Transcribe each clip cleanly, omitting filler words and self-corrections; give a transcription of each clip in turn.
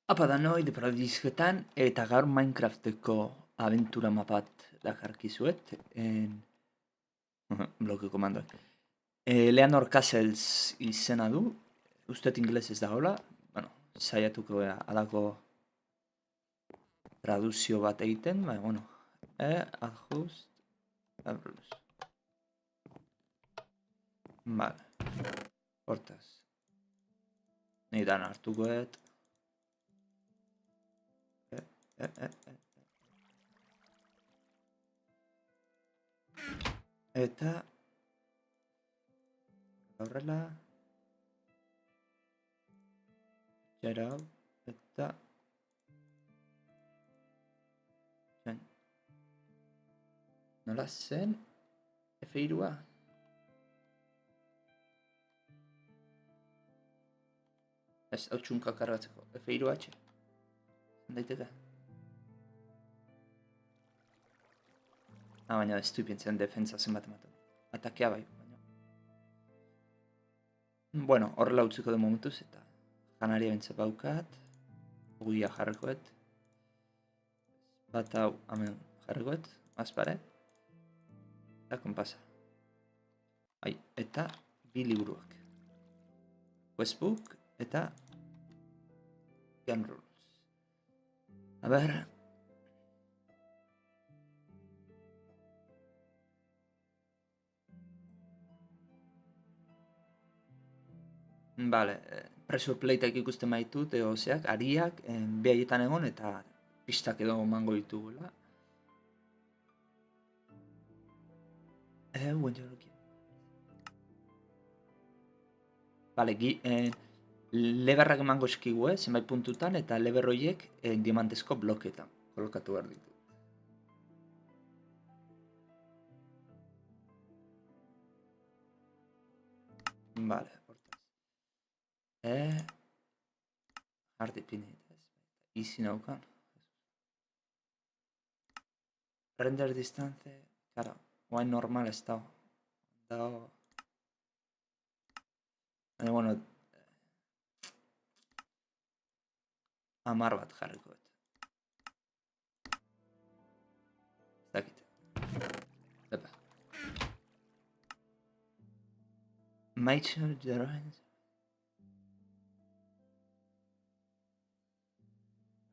Apa da noi de paradisketan eta gaur Minecrafteko aventura mapat dakarkizuet en bloke komandoak. Leonor Castles izena du, ustet ingelesez dagoela, bueno, saiatuko gara alako traduzio bat egiten, baina, bueno, adjust, abruz. Vale, hortaz. Nahi dan hartukoet. Eta horrela jarau eta zen. Nola zen F3a? Ez, hau txunka kargatzeko. F3H. Daiteke. Baina ez du ipintzen defentsa zenbat ematen. Atakea bai, baina. Bueno, horrela utziko de momentuz eta janaria bentsa baukat. Guia jarrekoet. Bat hau hemen jarrekoet, azpare. Eta konpasa. Eta bi liburuak. Questbook eta Gun Rules. A ber... Vale, pressure plateak ikusten baitut, oseak, ariak, behaietan egon eta pistak edo mango ditugula. Vale, leberrak emango eskigu, zenbait puntutan, eta leber horiek diamantezko bloketan kolokatu behar ditu. Vale, hortaz. Hard ipinit, izi naukan. Render distance, claro, guain normal ez dago. Baina, bueno, 10 bat jarrikoet. Ez dakit. Epa. Maitxer derainz.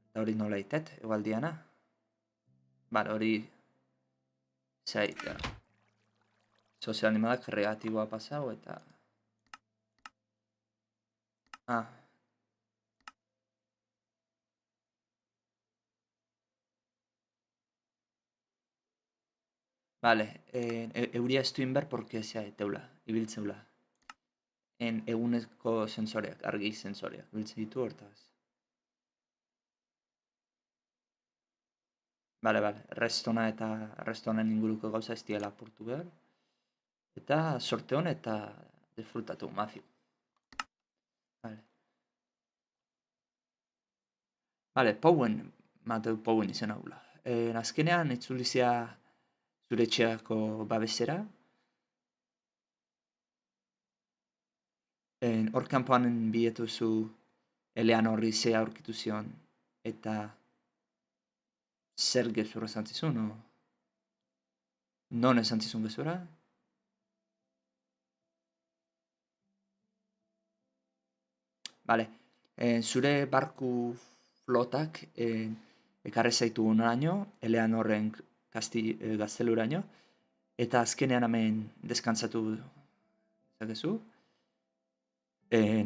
Eta hori nola itet, egualdiana. Bale, hori... Zaita. Sozial animadak kreatiboa pasau eta... Vale, euria ez du inber porque teula, ibiltzeula. Egunezko sensoreak, argi sensoreak, ibiltzen ditu hortaz. Vale, restona eta restonen inguruko gauza ez diela apurtu behar. Eta sorte hon eta disfrutatu, mazio. Vale, Powen izan haula. Azkenean, itzulizia zure etxeako babesera. Hor kanpoan bietu zu Eleanorri ze aurkitu zion eta zer gezurra zantzizun, o? Non esantzizun gezurra? Vale, zure barku flotak ekarri zaitu unaraino, Eleanorren gazteluraino, eta azkenean hemen deskantzatu zakezu,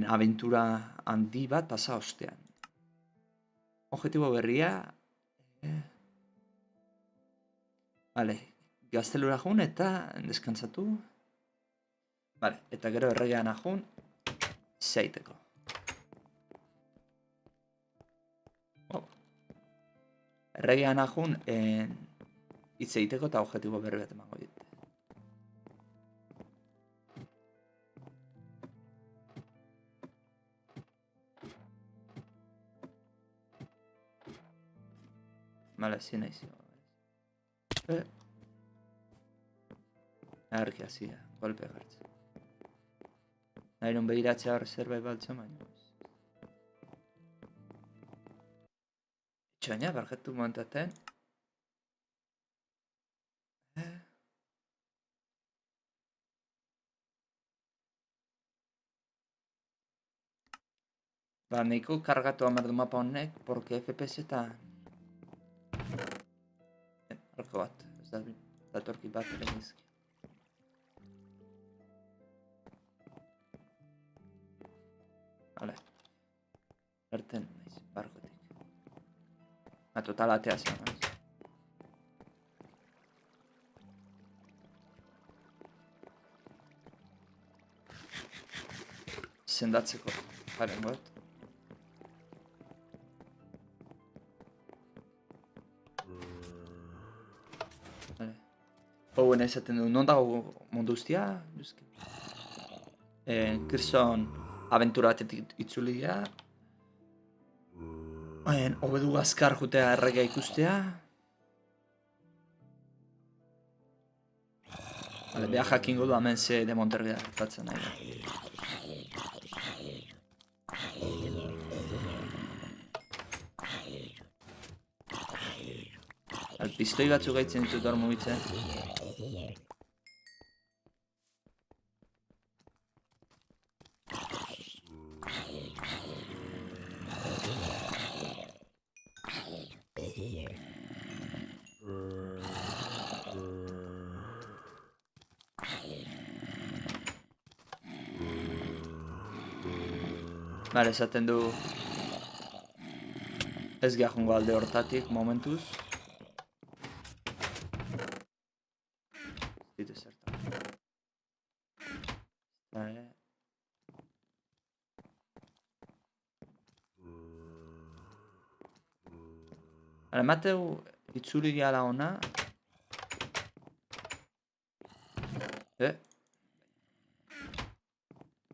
aventura handi bat pasa ostean. Objetibo berria... Vale, gaztelura jun eta deskantzatu. Vale, eta gero erregean ajun, zeiteko. Erregean ajun, hitz egiteko eta objetibo berri bat emango dit. Vale, ezin nahi zio. Argi hazia, golpe gartzen. Nahiron behiratzea hor zerbait baltzen baino. baina, barkatu momentaten. Ba, nahiko kargatu amardu mapa honek, porque FPS-etan... Arko bat, ez da datorki bat ere nizki. Vale. Erten naiz, barkotik. Total atea zen, naiz. Sendatzeko, jaren got. Vale. Houen esaten du, non dago mundu guztia? Kirson abentura batetik itzuli dira. Hobedu azkar jutea errega ikustea. Vale, beha jakingo du hemen ze demonterbea gertatzen nahi da. Pistoi batzuk gaitzen ditut hor mugitzen. Vale, esaten du... Ez geha jongo alde hortatik, momentuz. Ditu zertan. Vale. Vale, mateu itzuli gehala ona.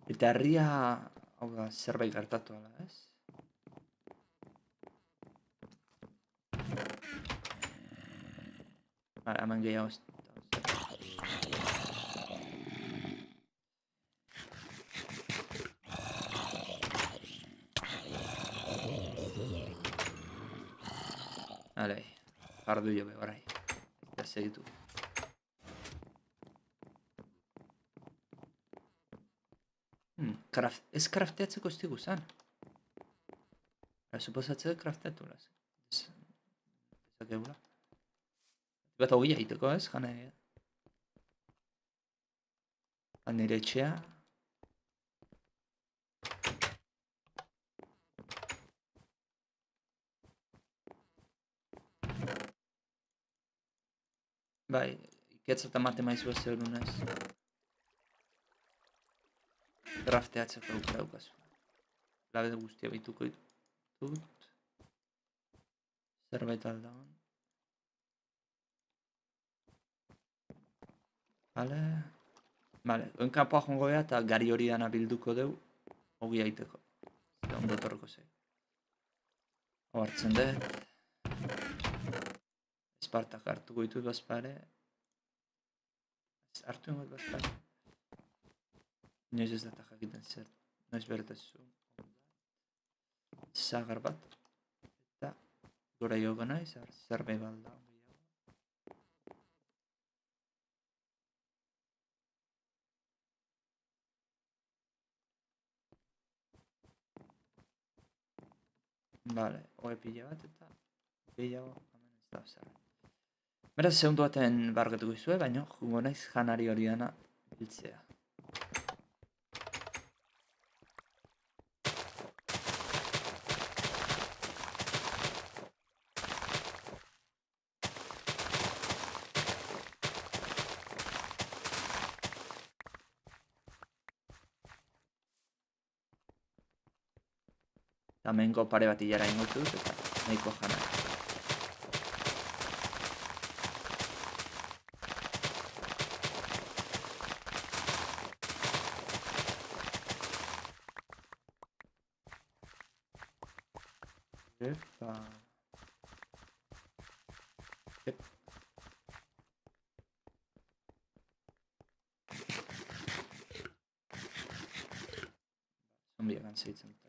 Eta herria... Hau da, zerbait gertatu ala, ez? Vale, hemen gehiago ez. Vale, jardu jo be, orai. Ja segitu. Ez krafteatzeko ez digu zan. Suposatzea krafteatu laz. Ezakegula. Bat hogei egiteko ez, jana egia. Nire etxea. Bai, iketzat amate maizu ez zerun ez. Krafteatzeko aukera daukazu. Labe guztia behituko ditut. Zerbait aldagon. Vale, oinkampoa jongo beha eta gari hori dana bilduko deu. Hogi aiteko. Eta ondo torroko zei. Hau hartzen dut. Espartak hartuko ditut bazpare. Hartu ingot bazpare. Inoiz ez data jakiten zer. Noiz bertazu. Zagar bat. Eta gora jogo naiz, zerbait balda. Vale, hoe pila bat eta gehiago hemen ez da zer. Beraz, segundu baten bargatuko izue, baina jungo naiz janari hori dana biltzea. Hemengo pare bat hilara ingotu dut eta nahiko jana. Epa. Zombiak antzeitzen dut.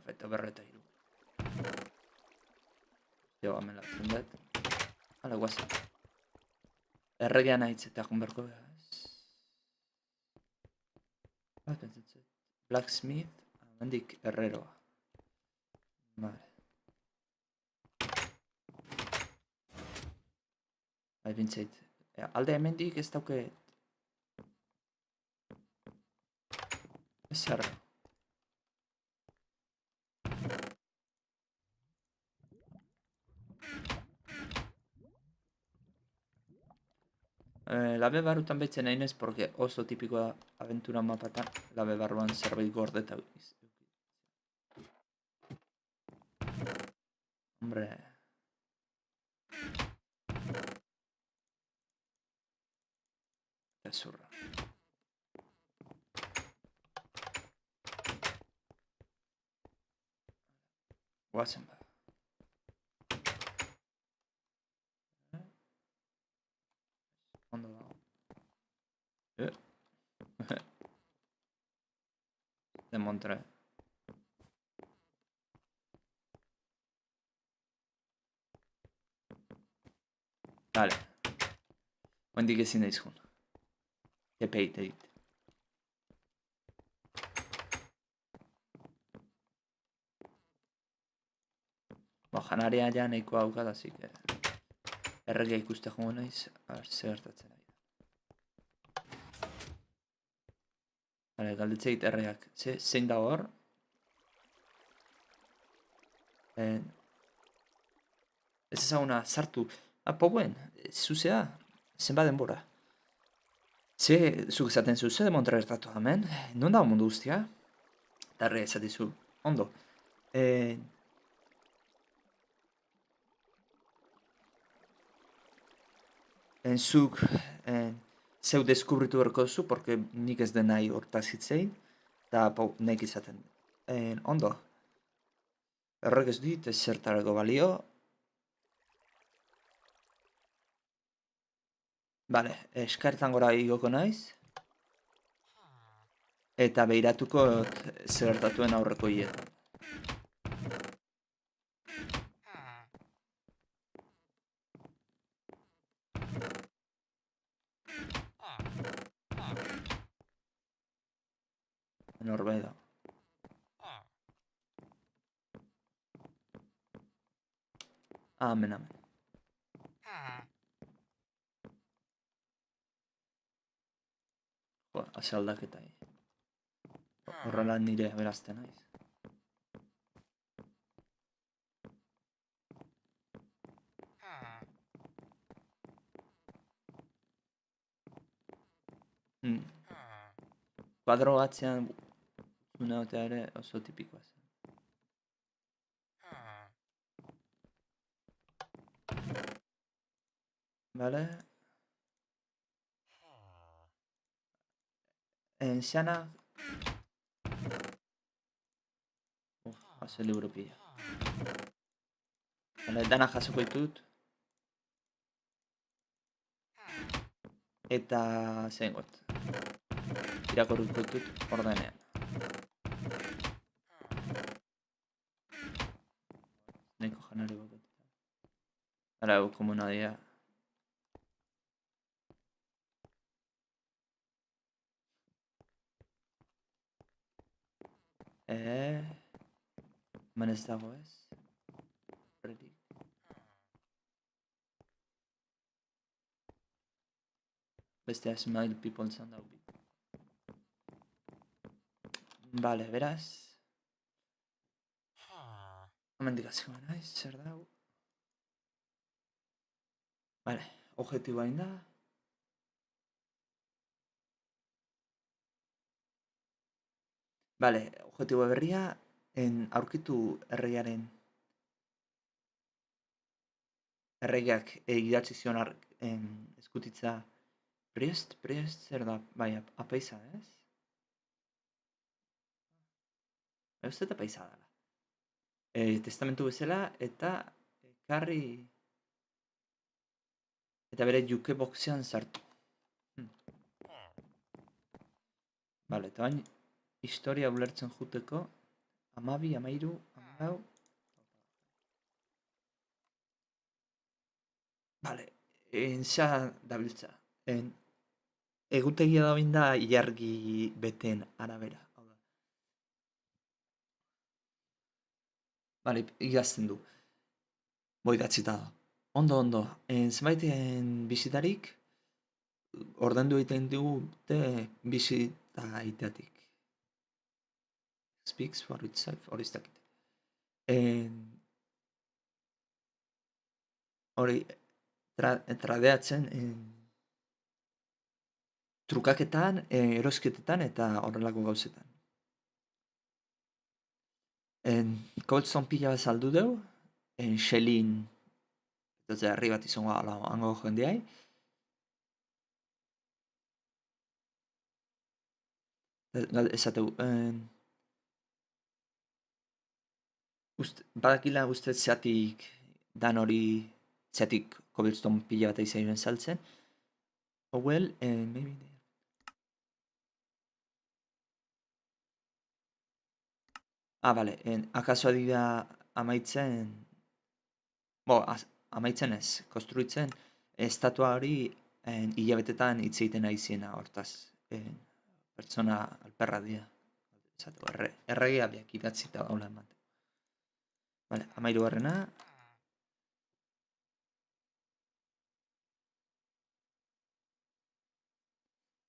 Perfecto, berreta iru. Jo, hemen latzen dut. Hala, guazen. Erregean ahitzeta egon berko gara, ez? Bat pentsatzen. Blacksmith, hemendik herreroa. Vale. Bai, bintzait. Alde hemendik ez dauke... Ez zarra. Labe barrutan betzen nahi nez, porque oso tipikoa aventura mapatan, labe barruan zerbait gordeta iz. Hombre... Zurra. Guazen ba. Ondo dago. De Montre. Vale. Oendik ezin da izkun. Epeit egit. Janaria ja nahikoa daukat, así que... Erregia ikuste jongo naiz, zer gertatzen ari da. Vale, galdetzeit erreak. Zein da hor? Ez ezaguna sartu. Pobuen, zuzea, zenba denbora. Zuk esaten zu, ze demontra gertatu hemen? Non da mundu guztia? Eta errea esatizu, ondo. Zuk zeu deskubritu berko duzu, porque nik ez den nahi hortaz hitzein, eta nek izaten. Ondo. Errek ez dit, ez zertarako balio. Vale, eskartan gora igoko naiz. Eta behiratuko zertatuen aurreko hietan. Norbait da. Amen. Ase aldaketa. Horrela nire berazten naiz. Kuadro batzean uneotea ere oso tipikoa zen. Vale. Xana... Haze liburu pila. Vale, dana jasoko ditut. Eta zein got. Irakorruko ditut ordenean. Neko janari boketetan. Ara, komunadia. Hemen ez dago ez. Ready. Beste smile people zan dago. Vale, beraz. Hemen dikaziko naiz, zer dago. Vale, objetiboa inda. Vale, objetibo berria, aurkitu erregeak idatzi zion eskutitza priest, zer da, bai, apaiza, ez? Ez eta apaiza dela. Testamentu bezala, eta karri... Eta bere jukeboxean sartu. Vale, eta bain, historia ulertzen juteko, 12, 13, 14. Vale, xa dabiltza. Egutegia da da ilargi beten arabera. Hau da. Vale, igazten du. Idatzita da. Ondo. Zenbait bisitarik ordaindu egiten digute bisita egiteatik. Speaks for itself, hori ez dakit. Hori, tradeatzen trukaketan, erosketetan eta horrelako gauzetan. Coldstone pila bat saldu deu, Shelin, eta herri bat izango ala hango jendeai. Esateu, badakila uste zeatik dan hori, zeatik cobblestone pila bat izan saltzen. Oh well, maybe... Bale, akaso adida amaitzen... amaitzen ez, konstruitzen, estatua hori hilabetetan hitz egiten ari ziena hortaz. Pertsona alperra dira. Erregia biak idatzita daula ematen. Vale, 13.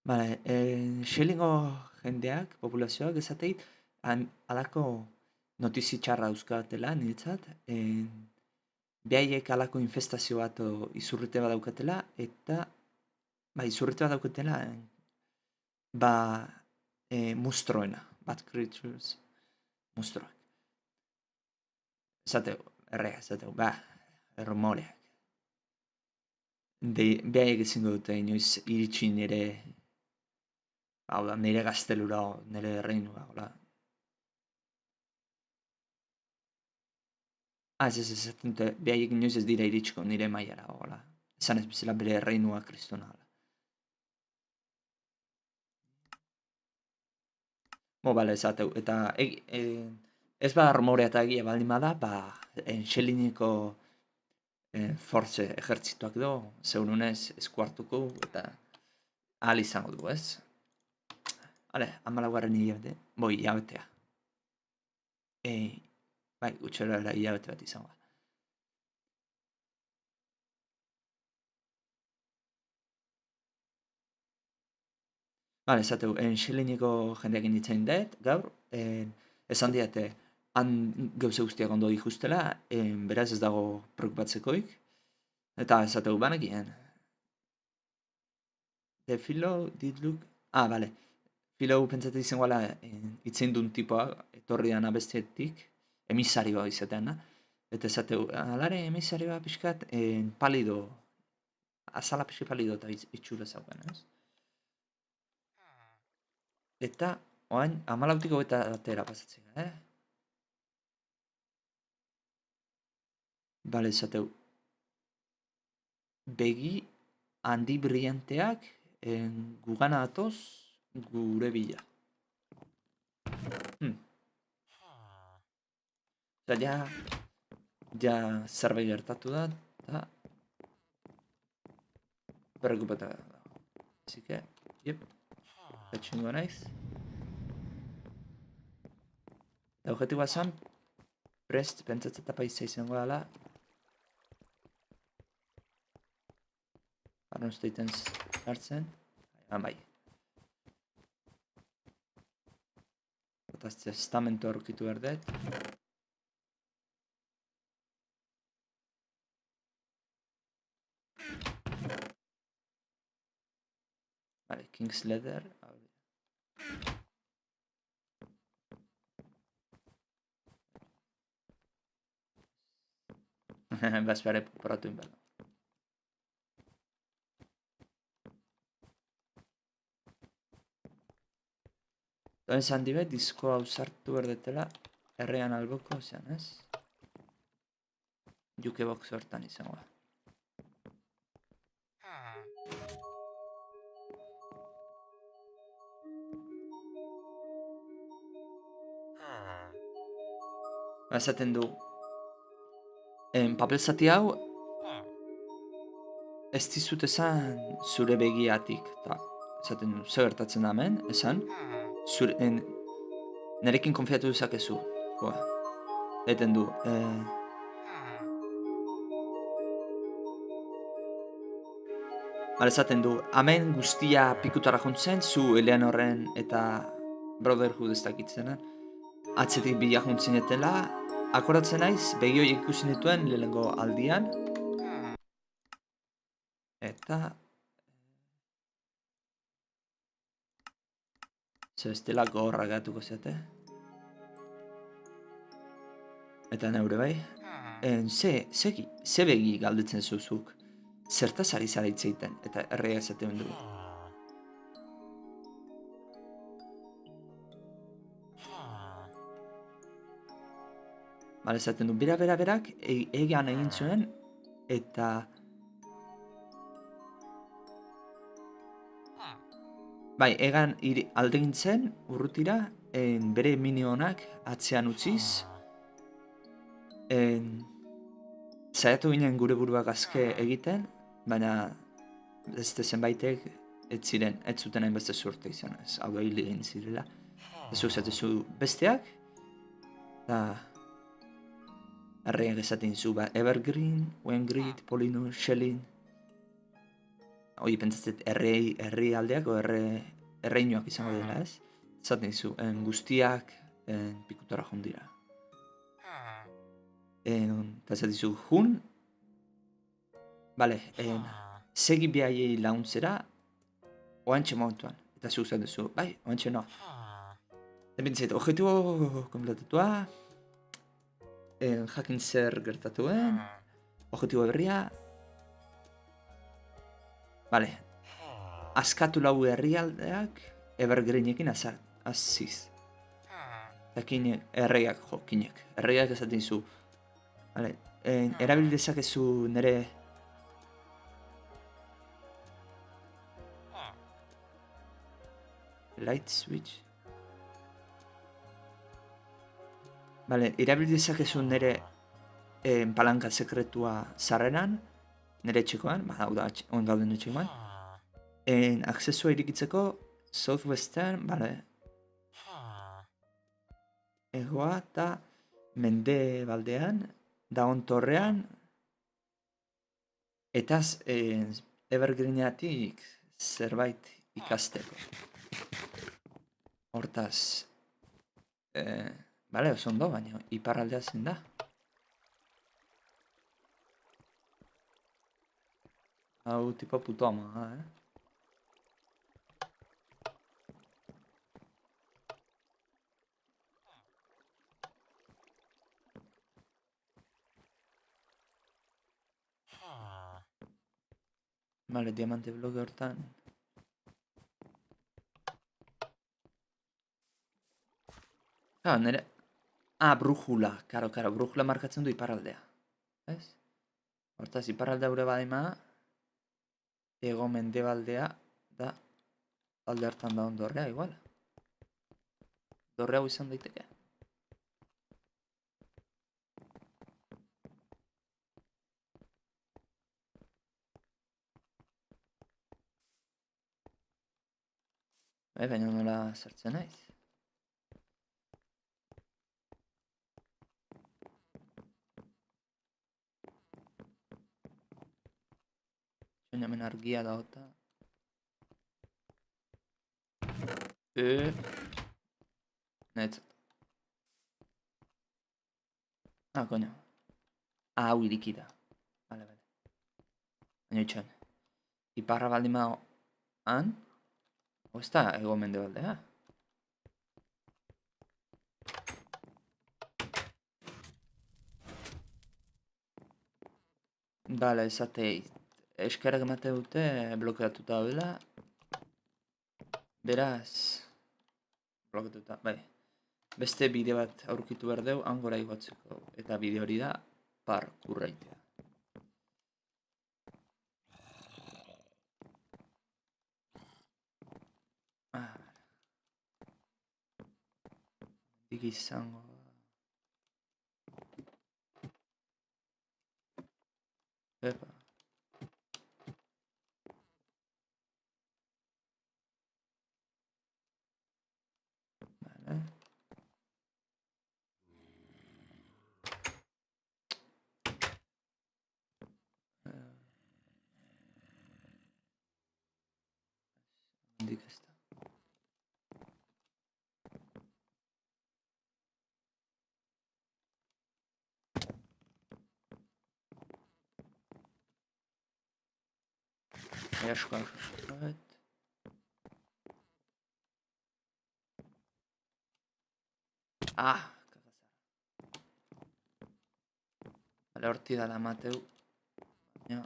Vale, Xelingo jendeak, populazioak esateit, alako notizi txarra euskatela, niretzat, behaiek alako infestazio bat izurrite bat daukatela, eta izurrite bat daukatela, mustroena, bad creatures, mustroak. Esateu, esateu, errumoreak. Behaiek ezingo dute inoiz iritsi nire, hau da, nire gaztelura, nire reinua, hola. Ez esaten dute, behaiek inoiz ez dira iritsiko nire maiara, hola. Esan ez bizela bere reinua kristona, hola. Bale, esateu, eta ez armorea eta egia baldin bada, Xeliniko forze ejertzituak do, zeurunez eskuartuko eta ahal izango du, ez? Hale, 14. hilabete, hilabetea. Gutxera hilabete bat izango. Bale, esateu, Xeliniko jendeak inditzen dut, gaur, esan diate, han gauze guztiak ondo ikustela, beraz ez dago preokupatzekoik, eta esateu, banekien. The Philo did look... bale. Philo pentsatu izango ala itzein duen tipoa, etorri dana bestetik, emisarioa izatean, eta esateu, alare emisarioa pixkat, palido, azala pixi palido eta itxura zauken, ez? Eta, oain, 14 eta atera pasatzen, Bale, esateu, begi handi brillanteak gugana atoz gure bila. Eta ja zerbait gertatu da, eta preokupatu da. Así que, etxingo naiz. Eta objetiboa zan, prest, pentsatzen eta paisa izango dela. Arno usteiten hartzen. Bai. Eta testamentu aurkitu behar dut. Vale, King's Leather. Bazpare poratu inbala. Doen zan dibe, diskoa usartu berdetela errean alboko zen, ez? Jukebox hortan izango da. Esaten du, papel zati hau ez dizut esan zure begiatik, eta esaten du, zer gertatzen da hemen, esan, nerekin konfiatu dezakezu. Eten du, esaten du, hemen guztia pikutara juntzen, zu Eleanorren eta Brotherhood ez dakitzenen, atzetik bila juntzen etela, akoratzen naiz, begi horiek ikusi nituen lehenengo aldian, eta zer bestela gogorra gatuko zate. Eta neure bai. Ze begi galdetzen zuzuk. Zertaz ari zara hitz egiten, eta errea esaten du. Bale, esaten du, berak egan egin zuen, eta bai, egan alde gintzen, urrutira, bere minionak atzean utziz, zaiatu ginen gure buruak azke egiten, baina beste zenbaitek ez zuten hainbeste zuerte izan, ez hau hil egin zirela. Ez uzatezu besteak, eta erreiak esaten zu, Evergreen, Wengrid, Polino, Shellin. Hoi pentsatzen herri aldeak, o erreinoak izango dela, ez? Esaten zu, guztiak pikutara jondira. Eta esaten zu, jun, bale, segi behaiei launtzera, oantxe momentuan. Eta zu uzaten zu, bai, oantxe no. Eta bintzait, objetibo kompletatua, jakin zer gertatuen, objetibo berria, bale, askatu lau herrialdeak Evergreenekin aziz. Eta kinek, erreiak jo, kinek. Erreiak esaten zu, bale, erabil dezakezu nire light switch. Bale, erabil dezakezu nire palanka sekretua zarrenan, nire etxekoan, hau da, oin gauden etxekoan. Aksesua irikitzeko, Southwestern, bale, egoa eta mende baldean, dagon torrean, eta Evergreeneatik zerbait ikasteko. Hortaz, bale, oso ondo, baina iparraldea zen da. Hau tipo puto ama, Bale, diamante bloke hortan. Nere... brujula. Karo, brujula markatzen du iparraldea. Ez? Hortaz, iparraldea gure badima, ego mendebaldea da alde hartan da ondorrea, igual. Dorre hau izan daiteke. Baina nola sartzen naiz. Hemen argia da eta... Netzat. Coño. Hau iriki da. Bale. Baina itxoen. Iparra baldin mao... Han? Ez da ego mende baldea. Bale, esatei. Eskerak emate dute blokeatuta daudela. Beraz... Blokeatuta, bai. Beste bide bat aurkitu behar deu, angora igotzeko. Eta bide hori da, parkurraitea. Dik izango... Handik ez da. Asko bat. Kagazara. Bale, horti dala Mateu. Baina...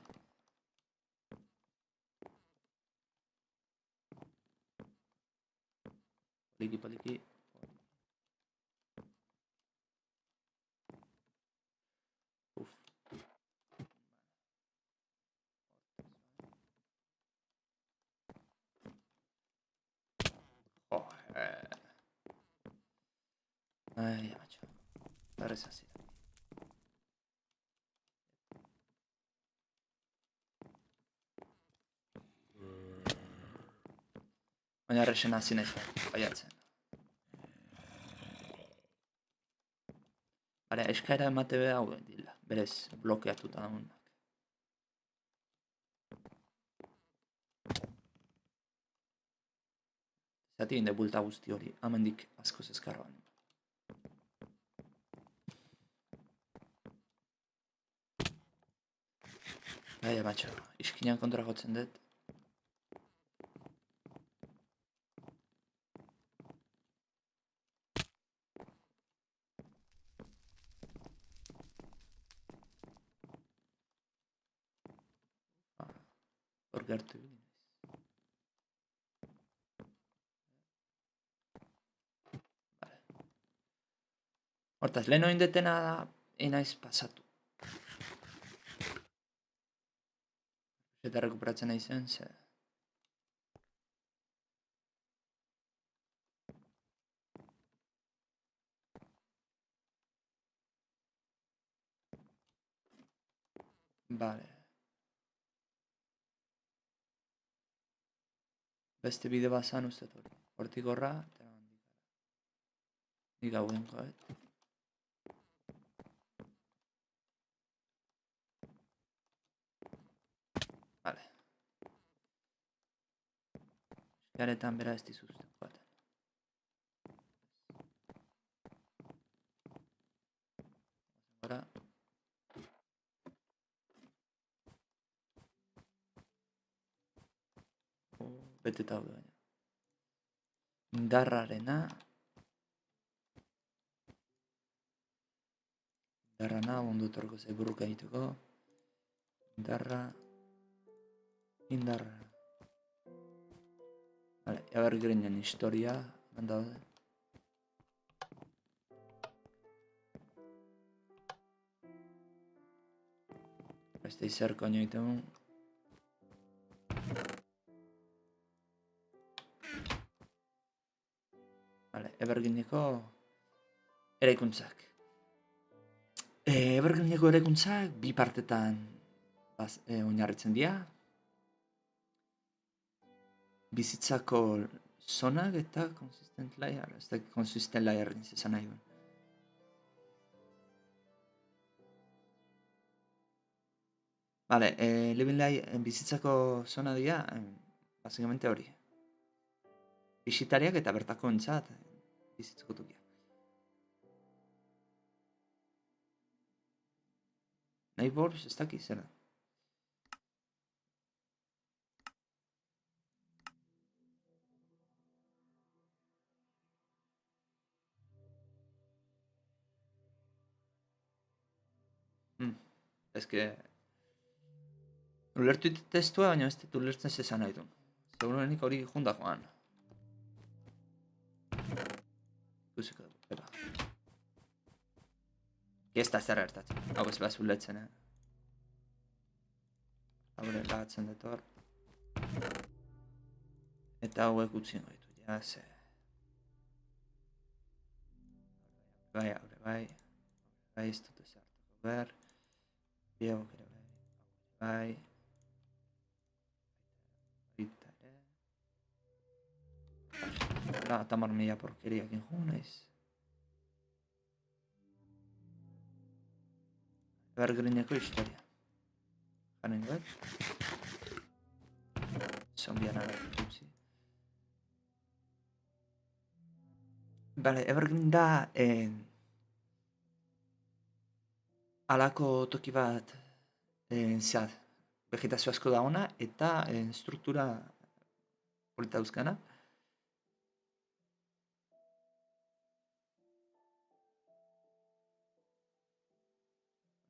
Poliki. Uf. Ai, macho. Berrez hasi. Baina errexen hasi nahiz baiatzen. Bale, eskaera emate beha hau dila. Berez, blokeatuta dagoenak. Zati inde bulta guzti hori, amendik askoz eskarroan. Baina, macho, iskinean kontra jotzen dut. Hor gertu. Hortaz, lehen oin detena da, enaiz pasatu. Eta rekuperatzen nahi zen, ze... Bale. Beste bide bazan uste hori. Hortik horra, eta handik. Nik hauen joet. Bale. Eskaretan bera ez dizuzten baten. Hora. Beteta hau baina. Indarrarena. Indarrana, ondo torko zaiburruka egiteko. Indarra. Vale, Evergreenen historia. Mandaude. Beste izer koño egiten. Vale, Evergreeneko eraikuntzak. Evergreeneko eraikuntzak bi partetan oinarritzen dira. Bizitzako zonak eta consistent layer. Ez da consistent layer izan nahi duen. Vale, living layer bizitzako zona dira, básicamente hori. Bisitariak eta bertako entzat bizitzeko tokia. Neighbors, ez daki zera. Ez que... Ulertu testua, baina ez dut ulertzen zezan nahi du. Segurenik hori junda joan. Ikusiko dugu, eba. Ez da zer gertatzen. Hau ez behaz ulertzen, Haure lagatzen dut hor. Eta hauek utzien gaitu, ja, ze... Bai, ez dut ezartuko behar. Bi hauek ere bai. Baita ere. Zara, 10.000 porkeriakin joan naiz. Evergreeneko historia. Jaren bat. Zombian utzi. Bale, Evergreen da alako toki bat vegetazio asko da ona eta struktura polita dauzkana.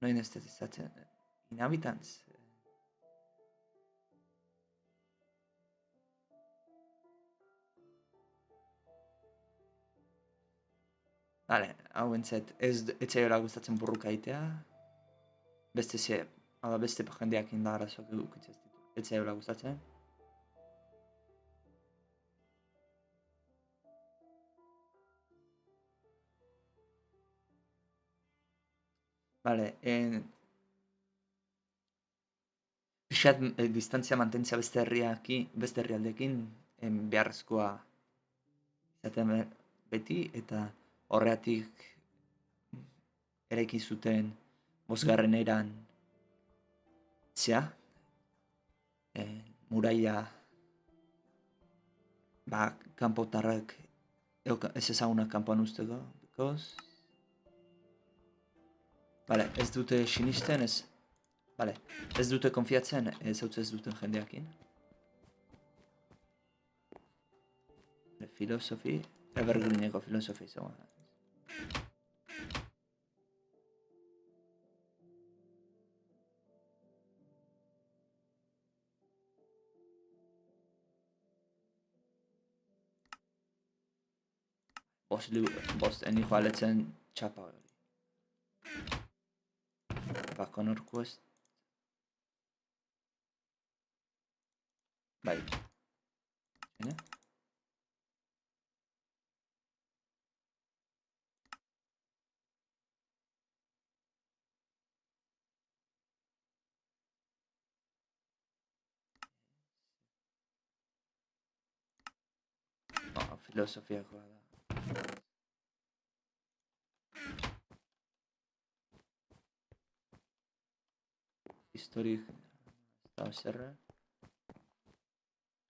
Noin ez dut izatzen. Inhabitants. Bale, hau entzet, ez etzaiola gustatzen burruka egitea. Beste jendeak inda arazoak edukitzen ditu. Etzaiola gustatzen. Bale, pixat distantzia mantentzia beste herrialdekin beharrezkoa izaten beti, eta horregatik eraiki zuten bosgarren eran muraia kanpotarrak ez ezagunak kanpoan usteko, because Bale, ez dute sinisten, ez dute konfiatzen, ez duten jendeakin. Filosofi, Evergreeneko filosofi izan. Bost eni joaletzen txapa hori. Connor Quest. Bai. Zene? Filosofiakoa da. Historik eta zerra.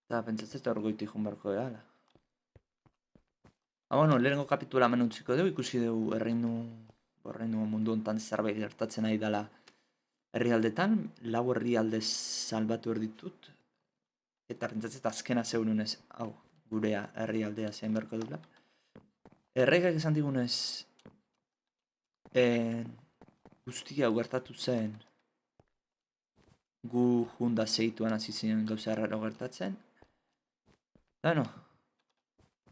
Eta pentsatzen eta orgoiti joan barko gara. Bueno, lehenengo kapitula hemen utziko dugu, ikusi dugu erreinu mundu hontan zerbait gertatzen ari dela herrialdetan, 4 herrialde salbatu ditut, eta pentsatzen azkena zeununez, hau, gurea herrialdea zein berko dula. Erregak esan digunez, guztia gertatu zen, gu junda zeituan hasi ziren gauza erraro gertatzen. Bueno,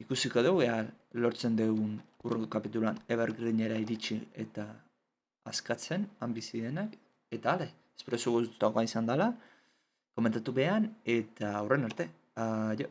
ikusiko dugu, lortzen dugun urroko kapitulan Evergreenera iritsi eta askatzen, han bizi denak, eta ale, espero zu guztutakoa izan dela, komentatu behan, eta aurren arte, aio.